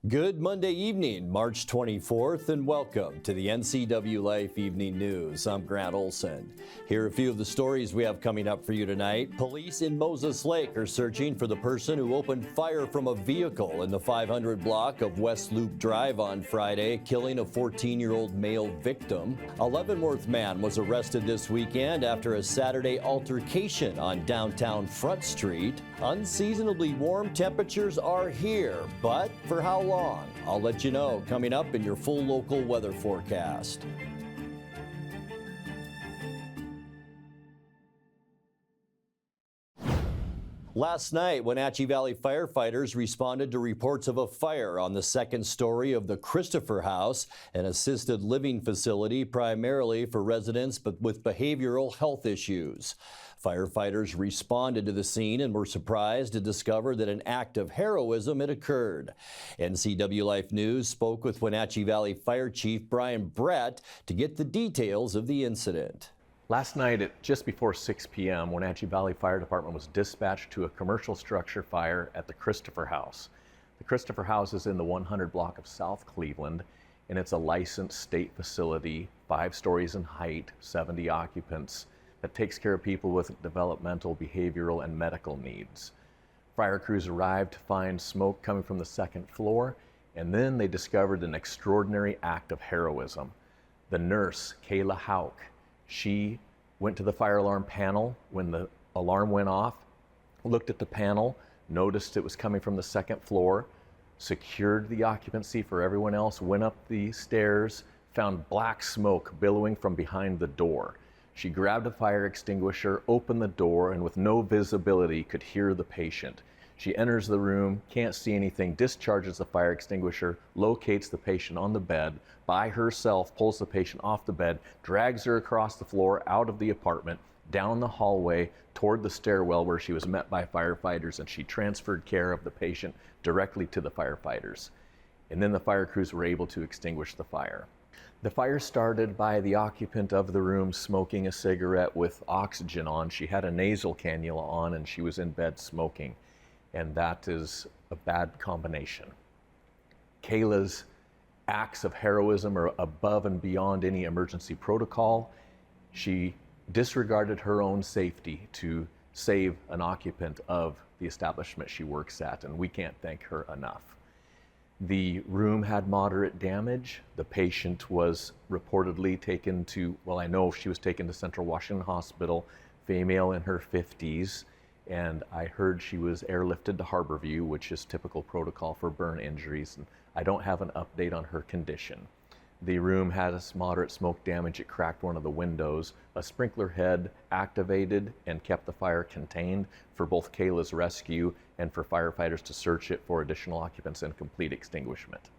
Good Monday evening, March 24th, and welcome to the NCWLIFE Evening News. I'm Grant Olson. Here are a few of the stories we have coming up for you tonight. Police in Moses Lake are searching for the person who opened fire from a vehicle in the 500 block of West Loop Drive on Friday, killing a 14-year-old male victim. A Leavenworth man was arrested this weekend after a Saturday altercation on downtown Front Street. Unseasonably warm temperatures are here, but for how long? I'll let you know coming up in your full local weather forecast. Last night, Wenatchee Valley Firefighters responded to reports of a fire on the second story of the Christopher House, an assisted living facility primarily for residents but with behavioral health issues. Firefighters responded to the scene and were surprised to discover that an act of heroism had occurred. NCWLIFE News spoke with Wenatchee Valley Fire Chief Brian Brett to get the details of the incident. Last night at just before 6 p.m., Wenatchee Valley Fire Department was dispatched to a commercial structure fire at the Christopher House. The Christopher House is in the 100 block of South Cleveland, and it's a licensed state facility, 5 stories in height, 70 occupants, that takes care of people with developmental, behavioral, and medical needs. Fire crews arrived to find smoke coming from the second floor, and then they discovered an extraordinary act of heroism. The nurse, Kayla Hauk, she went to the fire alarm panel when the alarm went off, looked at the panel, noticed it was coming from the second floor, secured the occupancy for everyone else, went up the stairs, found black smoke billowing from behind the door. She grabbed a fire extinguisher, opened the door, and with no visibility could hear the patient. She enters the room, can't see anything, discharges the fire extinguisher, locates the patient on the bed, by herself pulls the patient off the bed, drags her across the floor, out of the apartment, down the hallway, toward the stairwell where she was met by firefighters, and she transferred care of the patient directly to the firefighters. And then the fire crews were able to extinguish the fire. The fire started by the occupant of the room smoking a cigarette with oxygen on. She had a nasal cannula on and she was in bed smoking. And that is a bad combination. Kayla's acts of heroism are above and beyond any emergency protocol. She disregarded her own safety to save an occupant of the establishment she works at, and we can't thank her enough. The room had moderate damage. The patient was reportedly taken to, well, I know she was taken to Central Washington Hospital, female in her 50s, and I heard she was airlifted to Harborview, which is typical protocol for burn injuries, and I don't have an update on her condition. The room had moderate smoke damage. It cracked one of the windows. A sprinkler head activated and kept the fire contained for both Kayla's rescue and for firefighters to search it for additional occupants and complete extinguishment.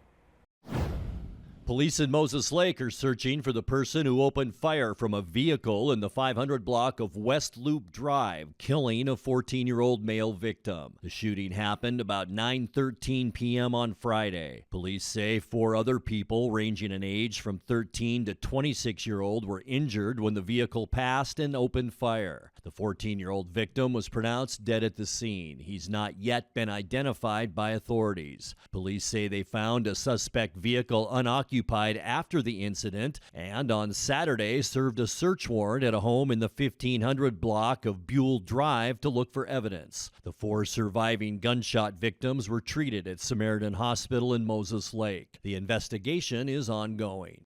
Police in Moses Lake are searching for the person who opened fire from a vehicle in the 500 block of West Loop Drive, killing a 14-year-old male victim. The shooting happened about 9:13 p.m. on Friday. Police say 4 other people ranging in age from 13 to 26-year-old were injured when the vehicle passed and opened fire. The 14-year-old victim was pronounced dead at the scene. He's not yet been identified by authorities. Police say they found a suspect vehicle unoccupied after the incident, and on Saturday served a search warrant at a home in the 1500 block of Buell Drive to look for evidence. The 4 surviving gunshot victims were treated at Samaritan Hospital in Moses Lake. The investigation is ongoing.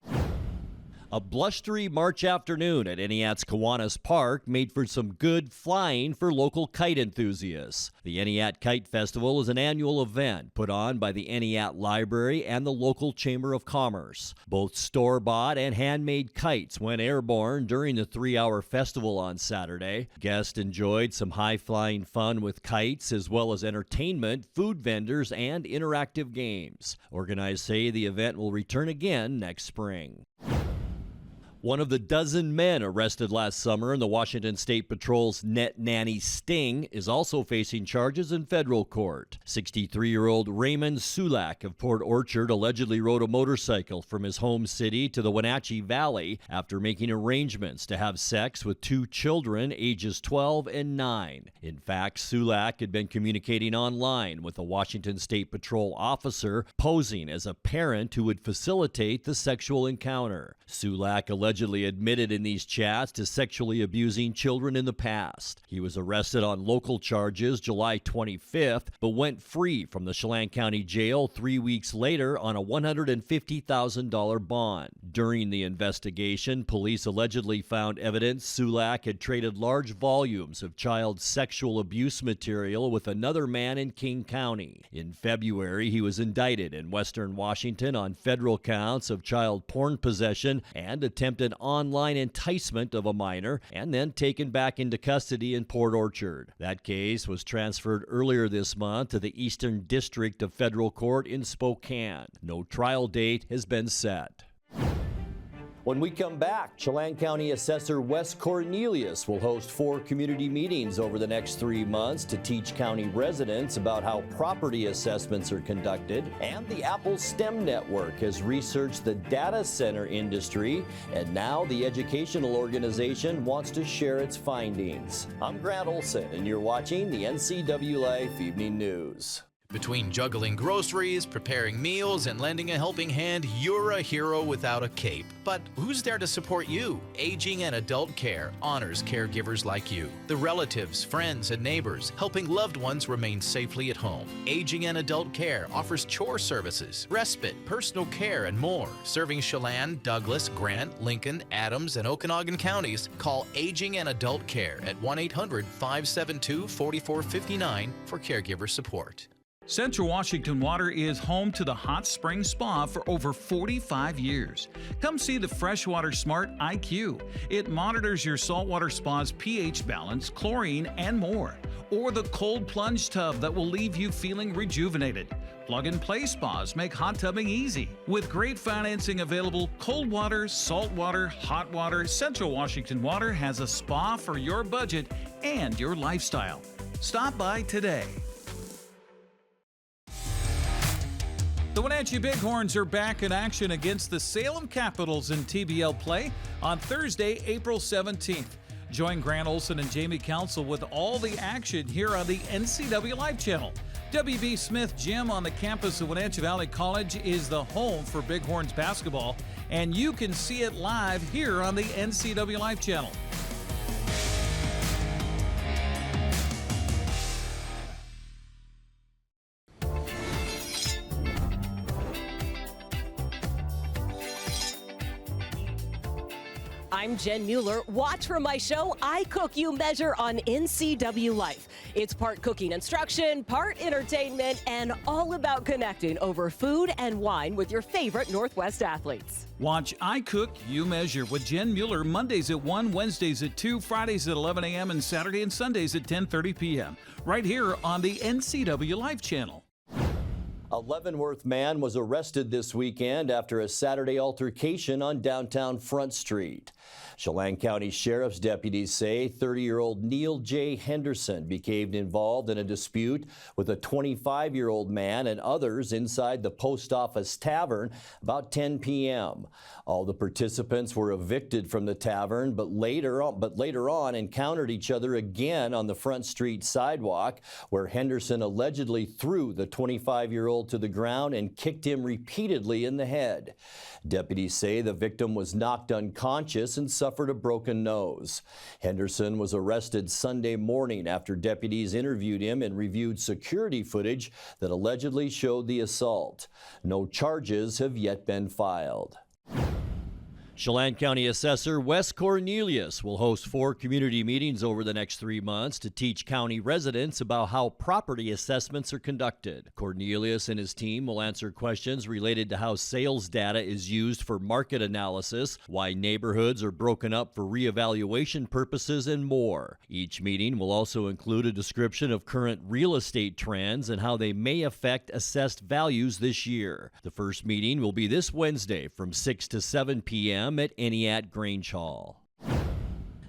A blustery March afternoon at Eniat's Kiwanis Park made for some good flying for local kite enthusiasts. The Eniat Kite Festival is an annual event put on by the Eniat Library and the local Chamber of Commerce. Both store-bought and handmade kites went airborne during the 3-hour festival on Saturday. Guests enjoyed some high-flying fun with kites as well as entertainment, food vendors, and interactive games. Organizers say the event will return again next spring. One of the dozen men arrested last summer in the Washington State Patrol's net nanny sting is also facing charges in federal court. 63-year-old Raymond Sulak of Port Orchard allegedly rode a motorcycle from his home city to the Wenatchee Valley after making arrangements to have sex with two children ages 12 and 9. In fact, Sulak had been communicating online with a Washington State Patrol officer posing as a parent who would facilitate the sexual encounter. Sulak allegedly admitted in these chats to sexually abusing children in the past. He was arrested on local charges July 25th, but went free from the Chelan County Jail 3 weeks later on a $150,000 bond. During the investigation, police allegedly found evidence Sulak had traded large volumes of child sexual abuse material with another man in King County. In February, he was indicted in Western Washington on federal counts of child porn possession and attempted online enticement of a minor, and then taken back into custody in Port Orchard. That case was transferred earlier this month to the Eastern District of Federal Court in Spokane. No trial date has been set. When we come back, Chelan County Assessor Wes Cornelius will host 4 community meetings over the next 3 months to teach county residents about how property assessments are conducted. And the Apple STEM Network has researched the data center industry, and now the educational organization wants to share its findings. I'm Grant Olson, and you're watching the NCWLIFE Evening News. Between juggling groceries, preparing meals, and lending a helping hand, you're a hero without a cape. But who's there to support you? Aging and Adult Care honors caregivers like you, the relatives, friends, and neighbors, helping loved ones remain safely at home. Aging and Adult Care offers chore services, respite, personal care, and more. Serving Chelan, Douglas, Grant, Lincoln, Adams, and Okanagan counties, call Aging and Adult Care at 1-800-572-4459 for caregiver support. Central Washington Water is home to the Hot Spring Spa for over 45 years. Come see the Freshwater Smart IQ. It monitors your saltwater spa's pH balance, chlorine, and more. Or the cold plunge tub that will leave you feeling rejuvenated. Plug-and-play spas make hot tubbing easy. With great financing available, cold water, salt water, hot water, Central Washington Water has a spa for your budget and your lifestyle. Stop by today. The Wenatchee Bighorns are back in action against the Salem Capitals in TBL play on Thursday, April 17th. Join Grant Olson and Jamie Council with all the action here on the NCWLIFE channel. W.B. Smith Gym on the campus of Wenatchee Valley College is the home for Bighorns basketball, and you can see it live here on the NCWLIFE channel. I'm Jen Mueller. Watch for my show, I Cook, You Measure on NCWLIFE. It's part cooking instruction, part entertainment, and all about connecting over food and wine with your favorite Northwest athletes. Watch I Cook, You Measure with Jen Mueller Mondays at 1, Wednesdays at 2, Fridays at 11 a.m., and Saturday and Sundays at 10:30 p.m. right here on the NCWLIFE channel. A Leavenworth man was arrested this weekend after a Saturday altercation on downtown Front Street. Chelan County Sheriff's deputies say 30-year-old Neil J. Henderson became involved in a dispute with a 25-year-old man and others inside the Post Office Tavern about 10 p.m. All the participants were evicted from the tavern, but later on encountered each other again on the Front Street sidewalk, where Henderson allegedly threw the 25-year-old to the ground and kicked him repeatedly in the head. Deputies say the victim was knocked unconscious and suffered a broken nose. Henderson was arrested Sunday morning after deputies interviewed him and reviewed security footage that allegedly showed the assault. No charges have yet been filed. Chelan County Assessor Wes Cornelius will host 4 community meetings over the next 3 months to teach county residents about how property assessments are conducted. Cornelius and his team will answer questions related to how sales data is used for market analysis, why neighborhoods are broken up for reevaluation purposes, and more. Each meeting will also include a description of current real estate trends and how they may affect assessed values this year. The first meeting will be this Wednesday from 6 to 7 p.m. p.m. at Eniat Grange Hall.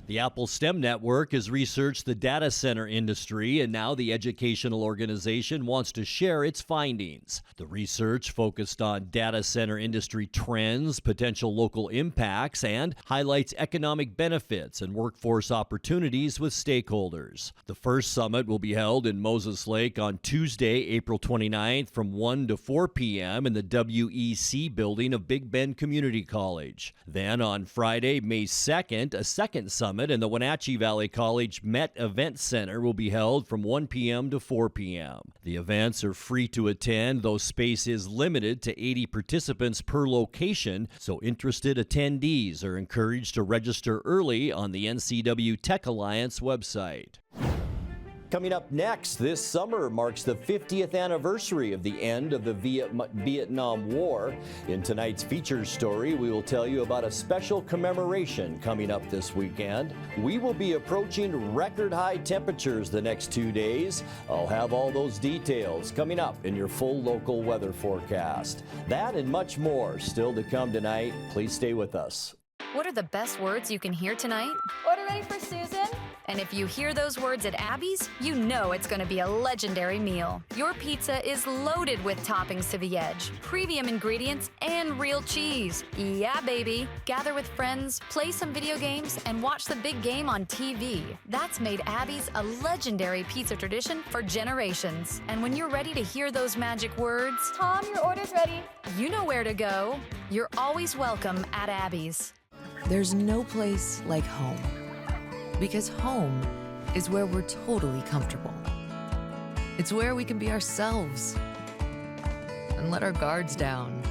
The Apple STEM Network has researched the data center industry, and now the educational organization wants to share its findings. The research focused on data center industry trends, potential local impacts, and highlights economic benefits and workforce opportunities with stakeholders. The first summit will be held in Moses Lake on Tuesday, April 29th from 1 to 4 p.m. in the WEC building of Big Bend Community College. Then on Friday, May 2nd, a second summit in the Wenatchee Valley College Met Event Center will be held from 1 p.m. to 4 p.m. The events are free to attend, though space is limited to 80 participants per location, so interested attendees are encouraged to register early on the NCW Tech Alliance website. Coming up next, this summer marks the 50th anniversary of the end of the Vietnam War. In tonight's feature story, we will tell you about a special commemoration coming up this weekend. We will be approaching record high temperatures the next 2 days. I'll have all those details coming up in your full local weather forecast. That and much more still to come tonight. Please stay with us. What are the best words you can hear tonight? Order ready for Susan? And if you hear those words at Abby's, you know it's going to be a legendary meal. Your pizza is loaded with toppings to the edge, premium ingredients, and real cheese. Yeah, baby. Gather with friends, play some video games, and watch the big game on TV. That's made Abby's a legendary pizza tradition for generations. And when you're ready to hear those magic words, Tom, your order's ready. you know where to go. You're always welcome at Abby's. There's no place like home, because home is where we're totally comfortable. It's where we can be ourselves and let our guards down.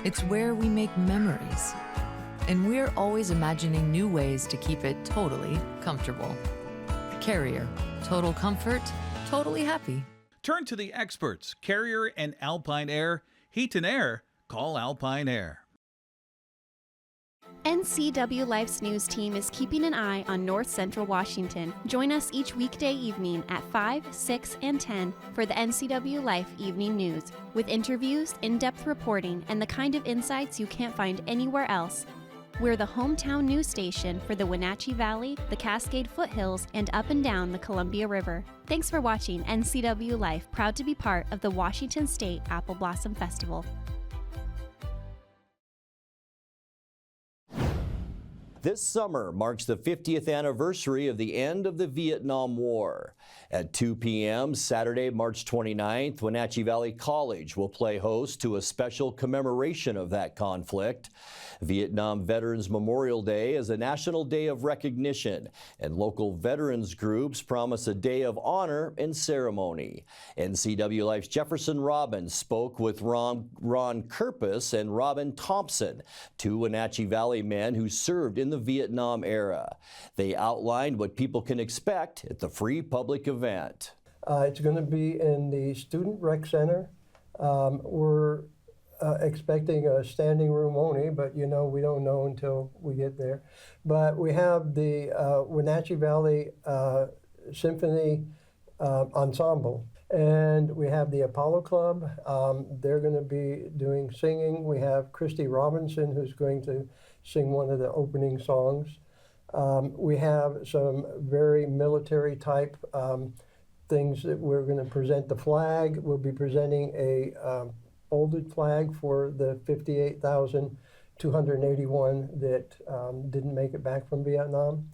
It's where we make memories, and we're always imagining new ways to keep it totally comfortable. Carrier, total comfort, totally happy. Turn to the experts, Carrier and Alpine Air. Heat and air, call Alpine Air. NCWLIFE's news team is keeping an eye on North Central Washington. Join us each weekday evening at 5, 6, and 10 for the NCWLIFE Evening News, with interviews, in-depth reporting, and the kind of insights you can't find anywhere else. We're the hometown news station for the Wenatchee Valley, the Cascade Foothills, and up and down the Columbia River. Thanks for watching NCWLIFE, proud to be part of the Washington State Apple Blossom Festival. This summer marks the 50th anniversary of the end of the Vietnam War. At 2 p.m. Saturday, March 29th, Wenatchee Valley College will play host to a special commemoration of that conflict. Vietnam Veterans Memorial Day is a national day of recognition, and local veterans groups promise a day of honor and ceremony. NCWLIFE's Jefferson Robbins spoke with Ron Kerpus and Robin Thompson, two Wenatchee Valley men who served in the Vietnam era. They outlined what people can expect at the free public event. It's going to be in the Student Rec Center. We're expecting a standing room only, but you know, we don't know until we get there. But we have the Wenatchee Valley Symphony Ensemble, and we have the Apollo Club. They're going to be doing singing. We have Christy Robinson, who's going to sing one of the opening songs. We have some very military type things that we're going to present. The flag, we'll be presenting a folded flag for the 58,281 that didn't make it back from Vietnam.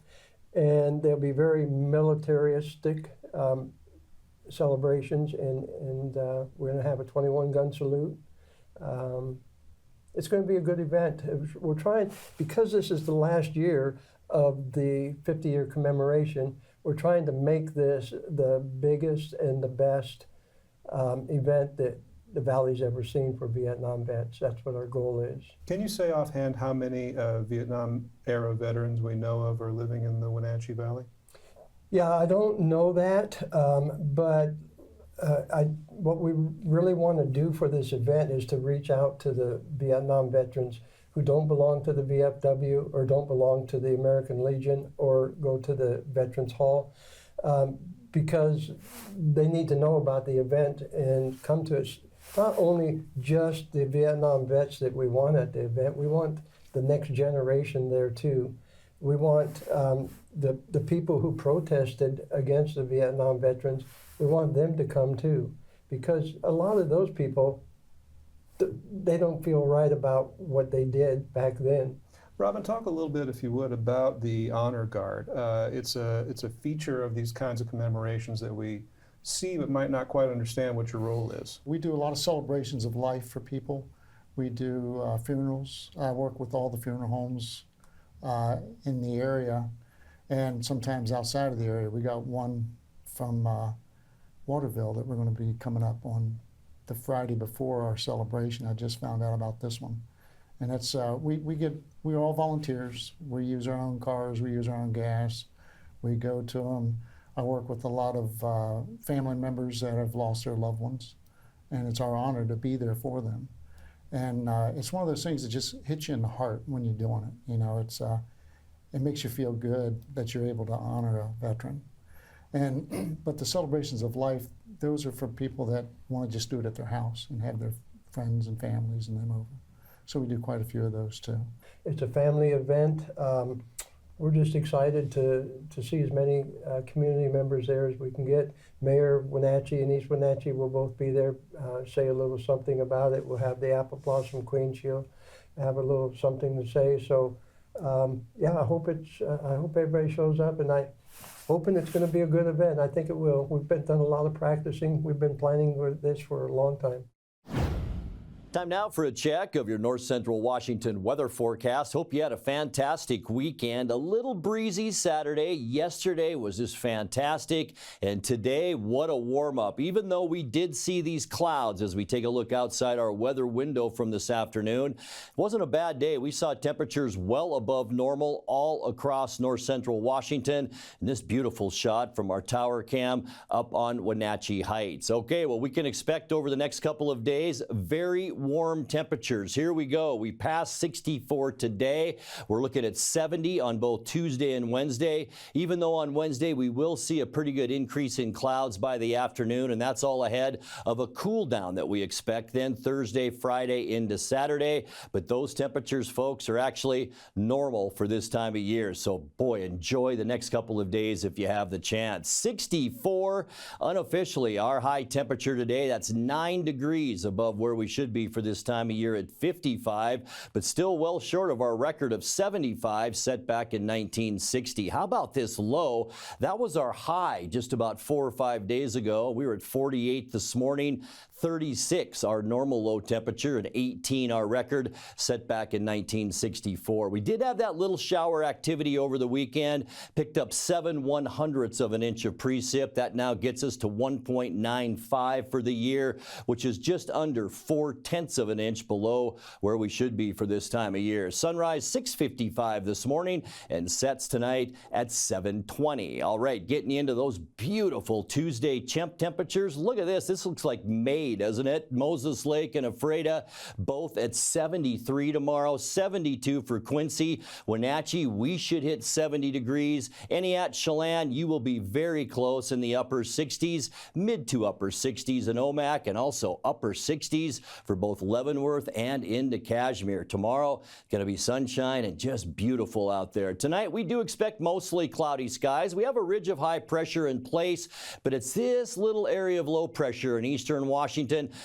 And there'll be very militaristic celebrations, and we're going to have a 21-gun salute. It's going to be a good event. We're trying, because this is the last year of the 50-year commemoration, we're trying to make this the biggest and the best event that the Valley's ever seen for Vietnam vets. That's what our goal is. Can you say offhand how many Vietnam-era veterans we know of are living in the Wenatchee Valley? Yeah, I don't know that, but what we really want to do for this event is to reach out to the Vietnam veterans who don't belong to the VFW or don't belong to the American Legion or go to the Veterans Hall, because they need to know about the event and come to us. Not only just the Vietnam vets that we want at the event, we want the next generation there too. We want the people who protested against the Vietnam veterans, we want them to come too, because a lot of those people, they don't feel right about what they did back then. Robin, talk a little bit, if you would, about the Honor Guard. It's a feature of these kinds of commemorations that we see but might not quite understand what your role is. We do a lot of celebrations of life for people. We do funerals. I work with all the funeral homes in the area, and sometimes outside of the area. We got one from Waterville that we're going to be coming up on the Friday before our celebration. I just found out about this one. And that's, we're all volunteers. We use our own cars, we use our own gas. We go to them. I work with a lot of family members that have lost their loved ones, and it's our honor to be there for them. And it's one of those things that just hits you in the heart when you're doing it. You know, it makes you feel good that you're able to honor a veteran. But the celebrations of life, those are for people that want to just do it at their house and have their friends and families and them over. So we do quite a few of those too. It's a family event. We're just excited to see as many community members there as we can get. Mayor Wenatchee and East Wenatchee will both be there, say a little something about it. We'll have the Apple Blossom Queen Shield, have a little something to say. So yeah, I hope everybody shows up, and I'm hoping it's going to be a good event. I think it will. We've done a lot of practicing. We've been planning for this for a long time. Time now for a check of your North Central Washington weather forecast. Hope you had a fantastic weekend. A little breezy Saturday. Yesterday was just fantastic. And today, what a warm-up. Even though we did see these clouds as we take a look outside our weather window from this afternoon, it wasn't a bad day. We saw temperatures well above normal all across North Central Washington. And this beautiful shot from our tower cam up on Wenatchee Heights. Okay, well, we can expect over the next couple of days very warm temperatures. Here we go. We passed 64 today. We're looking at 70 on both Tuesday and Wednesday. Even though on Wednesday we will see a pretty good increase in clouds by the afternoon, and that's all ahead of a cool down that we expect then Thursday, Friday into Saturday. But those temperatures, folks, are actually normal for this time of year. So boy, enjoy the next couple of days if you have the chance. 64 unofficially our high temperature today. That's 9 degrees above where we should be for this time of year at 55, but still well short of our record of 75 set back in 1960. How about this low? That was our high just about 4 or 5 days ago. We were at 48 this morning. 36 our normal low temperature, and 18 our record set back in 1964. We did have that little shower activity over the weekend, picked up 7/100ths of an inch of precip. That now gets us to 1.95 for the year, which is just under 4/10 of an inch below where we should be for this time of year. Sunrise 6:55 this morning and sets tonight at 7:20. All right, getting into those beautiful Tuesday temperatures. Look at this. This looks like May, doesn't it? Moses Lake and Ephrata both at 73 tomorrow, 72 for Quincy. Wenatchee, we should hit 70 degrees. Entiat, Chelan, you will be very close in the upper 60s, mid to upper 60s in Omak, and also upper 60s for both Leavenworth and into Cashmere. Tomorrow, going to be sunshine and just beautiful out there. Tonight, we do expect mostly cloudy skies. We have a ridge of high pressure in place, but it's this little area of low pressure in eastern Washington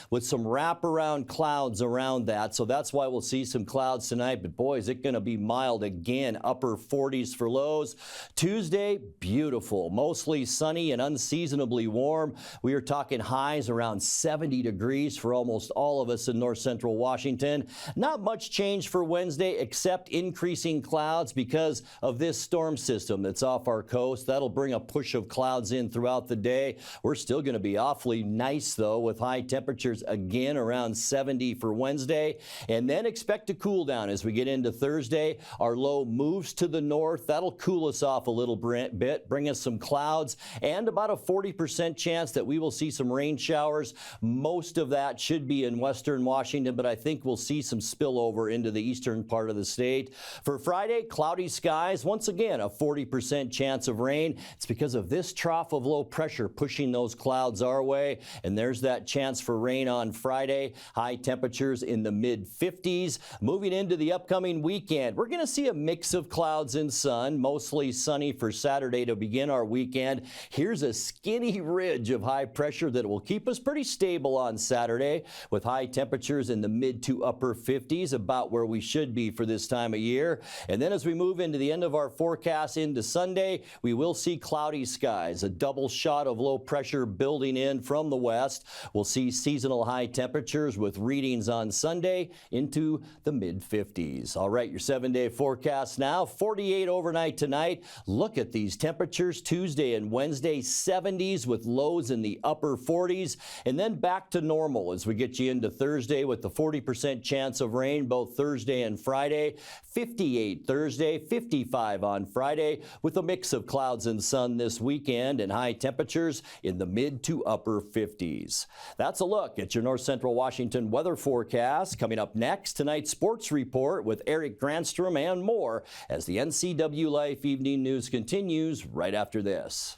with some wraparound clouds around that. So that's why we'll see some clouds tonight. But boy, is it going to be mild again, upper 40s for lows. Tuesday, beautiful, mostly sunny and unseasonably warm. We are talking highs around 70 degrees for almost all of us in north central Washington. Not much change for Wednesday except increasing clouds because of this storm system that's off our coast. That'll bring a push of clouds in throughout the day. We're still going to be awfully nice though, with high temperatures again around 70 for Wednesday, and then expect a cool down as we get into Thursday. Our low moves to the north. That'll cool us off a little bit, bring us some clouds, and about a 40% chance that we will see some rain showers. Most of that should be in western Washington, but I think we'll see some spillover into the eastern part of the state. For Friday, cloudy skies. Once again, a 40% chance of rain. It's because of this trough of low pressure pushing those clouds our way, and there's that chance for rain on Friday. High temperatures in the mid-50s. Moving into the upcoming weekend, we're going to see a mix of clouds and sun, mostly sunny for Saturday to begin our weekend. Here's a skinny ridge of high pressure that will keep us pretty stable on Saturday, with high temperatures in the mid to upper 50s, about where we should be for this time of year. And then as we move into the end of our forecast into Sunday, we will see cloudy skies, a double shot of low pressure building in from the west. We'll see seasonal high temperatures with readings on Sunday into the mid-50s. All right, your 7-day forecast now. 48 overnight tonight. Look at these temperatures. Tuesday and Wednesday, 70s with lows in the upper 40s. And then back to normal as we get you into Thursday with the 40% chance of rain both Thursday and Friday. 58 Thursday, 55 on Friday, with a mix of clouds and sun this weekend, and high temperatures in the mid to upper 50s. That's a look at your North Central Washington weather forecast. Coming up next, tonight's sports report with Eric Granstrom and more as the NCWLIFE Evening News continues right after this.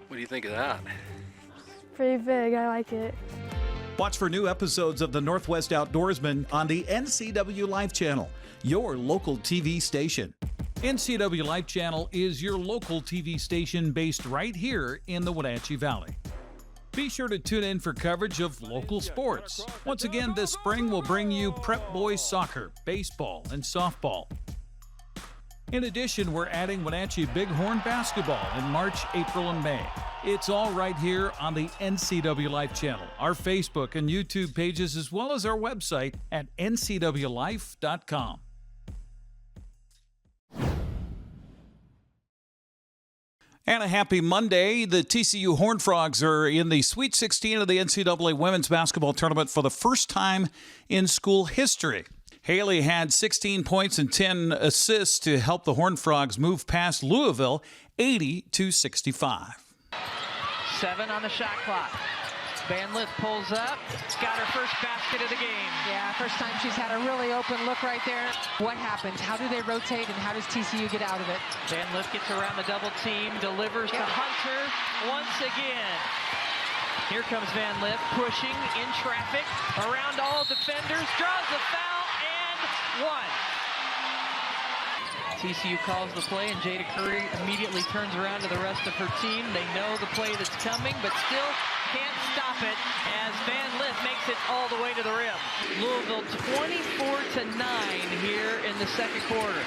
What do you think of that? Pretty big, I like it. Watch for new episodes of the Northwest Outdoorsman on the NCWLIFE channel, your local TV station. NCWLIFE channel is your local TV station based right here in the Wenatchee Valley. Be sure to tune in for coverage of local sports. Once again, this spring we'll bring you prep boys soccer, baseball, and softball. In addition, we're adding Wenatchee Bighorn basketball in March, April, and May. It's all right here on the NCWLIFE channel, our Facebook and YouTube pages, as well as our website at ncwlife.com. And a happy Monday. The TCU Horned Frogs are in the Sweet 16 of the NCAA Women's Basketball Tournament for the first time in school history. Haley had 16 points and 10 assists to help the Horned Frogs move past Louisville 80-65. 7 on the shot clock. Van Lith pulls up, got her first basket of the game. Yeah, first time she's had a really open look right there. What happens? How do they rotate and how does TCU get out of it? Van Lith gets around the double team, delivers to Hunter once again. Here comes Van Lith pushing in traffic, around all defenders, draws the foul, and one. TCU calls the play, and Jada Curry immediately turns around to the rest of her team. They know the play that's coming, but still can't stop it as Van Lith makes it all the way to the rim. Louisville 24-9 here in the second quarter.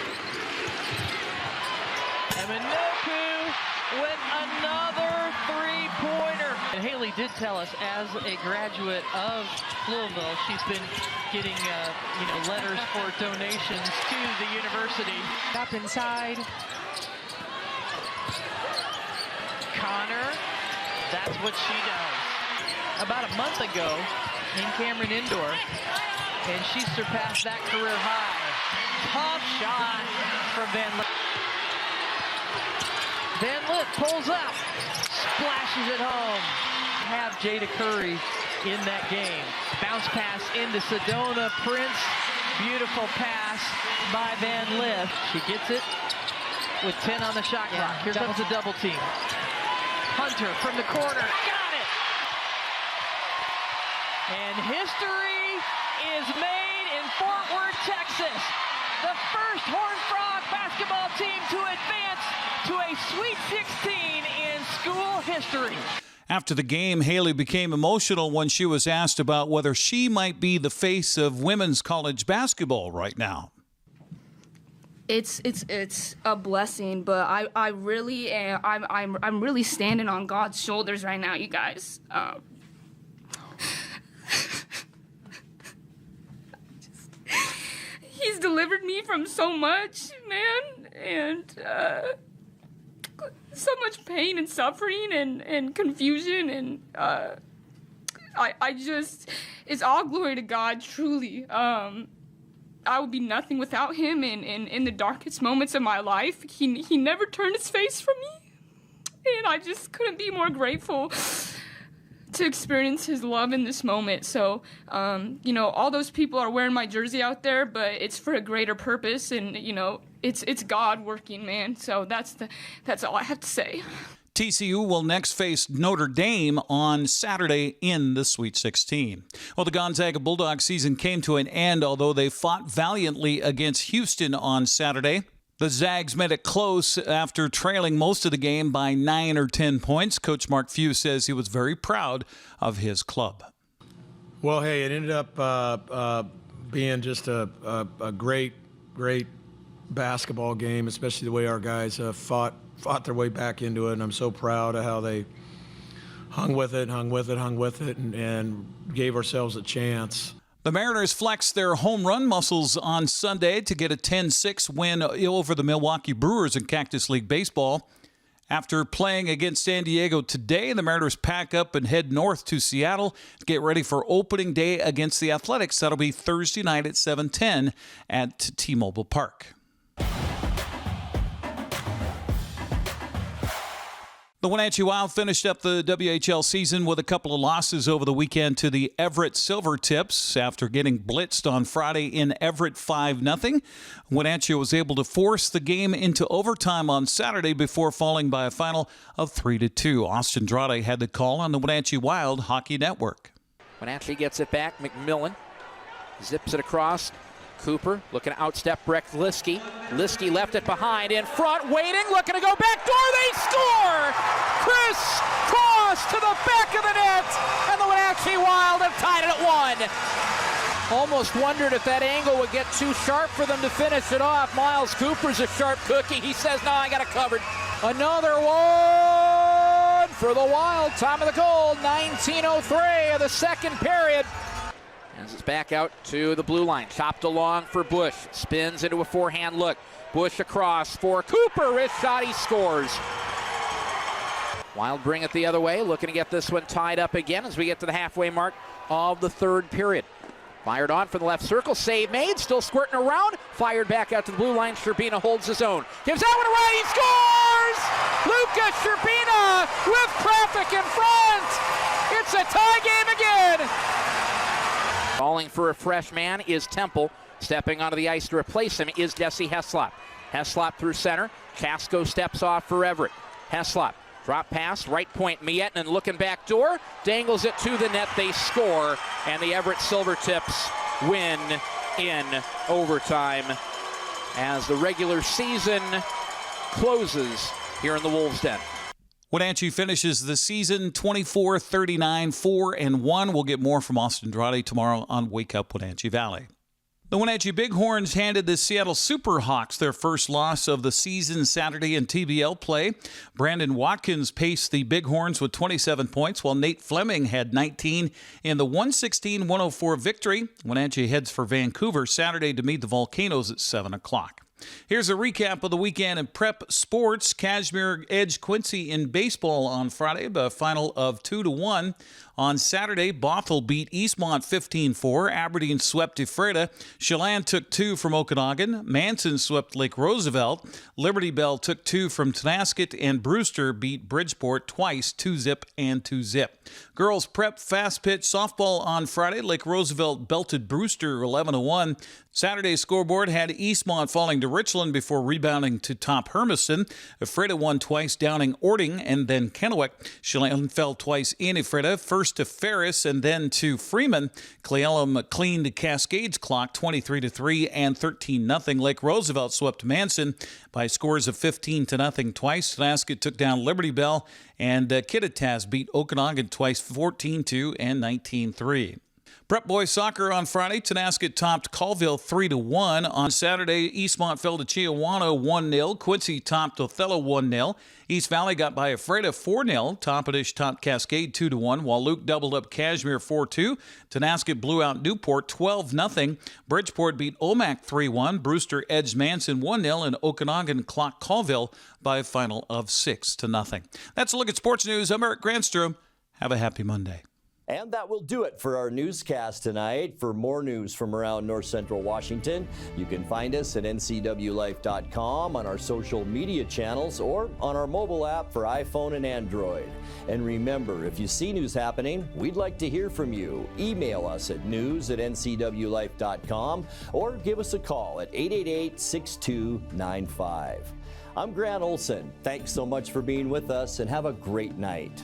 And Minoku with another three-pointer. And Haley did tell us, as a graduate of Louisville, she's been getting letters for donations to the university. Up inside. Connor, that's what she does. About a month ago in Cameron Indoor, and she surpassed that career high. Tough shot from Van Lith. Van Lith pulls up, splashes it home. Have Jada Curry in that game. Bounce pass into Sedona Prince. Beautiful pass by Van Lith. She gets it with 10 on the shot clock. Here comes the double team. Hunter from the corner, got it! And history is made in Fort Worth, Texas. The first Horned Frog basketball team to advance to a Sweet 16 in school history. After the game, Haley became emotional when she was asked about whether she might be the face of women's college basketball right now. It's a blessing, but I really am. I'm really standing on God's shoulders right now, you guys. He's delivered me from so much, man, and so much pain and suffering and confusion, and I just, it's all glory to God, truly. I would be nothing without him, and in the darkest moments of my life, he never turned his face from me, and I just couldn't be more grateful to experience his love in this moment. So, all those people are wearing my jersey out there, but it's for a greater purpose, and, it's God working, man. So that's all I have to say. TCU will next face Notre Dame on Saturday in the Sweet 16. Well, the Gonzaga Bulldogs season came to an end, although they fought valiantly against Houston on Saturday. The Zags made it close after trailing most of the game by 9 or 10 points. Coach Mark Few says he was very proud of his club. Well, hey, it ended up being just a great basketball game, especially the way our guys fought their way back into it, and I'm so proud of how they hung with it, and gave ourselves a chance. The Mariners flexed their home run muscles on Sunday to get a 10-6 win over the Milwaukee Brewers in Cactus League Baseball. After playing against San Diego today, the Mariners pack up and head north to Seattle to get ready for opening day against the Athletics. That'll be Thursday night at 7:10 at T-Mobile Park. The Wenatchee Wild finished up the WHL season with a couple of losses over the weekend to the Everett Silvertips after getting blitzed on Friday in Everett 5-0. Wenatchee was able to force the game into overtime on Saturday before falling by a final of 3-2. Austin Drade had the call on the Wenatchee Wild Hockey Network. Wenatchee gets it back. McMillan zips it across. Cooper looking to outstep Breck Liskey. Liskey left it behind, in front, waiting, looking to go back door. They score! Chris Cross to the back of the net, and the Wenatchee Wild have tied it at 1. Almost wondered if that angle would get too sharp for them to finish it off. Miles Cooper's a sharp cookie. He says, no, I got it covered. Another one for the Wild. Time of the goal, 19:03 of the second period. As it's back out to the blue line. Chopped along for Bush. Spins into a forehand look. Bush across for Cooper. Wrist shot, he scores. Wild bring it the other way. Looking to get this one tied up again as we get to the halfway mark of the third period. Fired on from the left circle. Save made. Still squirting around. Fired back out to the blue line. Sherbina holds his own. Gives that one away. He scores! Lucas Sherbina with traffic in front. It's a tie game again. Calling for a fresh man is Temple. Stepping onto the ice to replace him is Jesse Heslop. Heslop through center. Casco steps off for Everett. Heslop, drop pass, right point, Miettinen looking back door. Dangles it to the net, they score, and the Everett Silvertips win in overtime as the regular season closes here in the Wolves' Den. Wenatchee finishes the season 24-39, 4-1. We'll get more from Austin Drade tomorrow on Wake Up Wenatchee Valley. The Wenatchee Bighorns handed the Seattle Superhawks their first loss of the season Saturday in TBL play. Brandon Watkins paced the Bighorns with 27 points, while Nate Fleming had 19 in the 116-104 victory. Wenatchee heads for Vancouver Saturday to meet the Volcanoes at 7 o'clock. Here's a recap of the weekend in prep sports. Cashmere edged Quincy in baseball on Friday by a final of 2-1. On Saturday, Bothell beat Eastmont 15-4. Aberdeen swept Ephrata. Chelan took 2 from Okanagan. Manson swept Lake Roosevelt. Liberty Bell took 2 from Tonasket. And Brewster beat Bridgeport twice, 2-zip and 2-zip. Girls prep fast pitch softball on Friday. Lake Roosevelt belted Brewster 11-1. Saturday's scoreboard had Eastmont falling to Richland before rebounding to top Hermiston. Ephrata won twice, downing Orting and then Kennewick. Chelan fell twice in Ephrata, first to Ferris and then to Freeman. Cle Elum cleaned Cascades clock 23-3 and 13-0. Lake Roosevelt swept Manson by scores of 15-0 twice. Tonasket took down Liberty Bell, and Kittitas beat Okanagan twice 14-2 and 19-3. Prep Boys soccer on Friday. Tenasket topped Colville 3-1. On Saturday, Eastmont fell to Chiawana 1-0. Quincy topped Othello 1-0. East Valley got by Ephrata 4-0. Toppenish topped Cascade 2-1, while Luke doubled up Cashmere 4-2. Tenasket blew out Newport 12-0. Bridgeport beat Omak 3-1. Brewster edged Manson 1-0, and Okanagan clocked Colville by a final of 6-0. That's a look at sports news. I'm Eric Granstrom. Have a happy Monday. And that will do it for our newscast tonight. For more news from around North Central Washington, you can find us at ncwlife.com, on our social media channels, or on our mobile app for iPhone and Android. And remember, if you see news happening, we'd like to hear from you. Email us at news@ncwlife.com or give us a call at 888-6295. I'm Grant Olson. Thanks so much for being with us, and have a great night.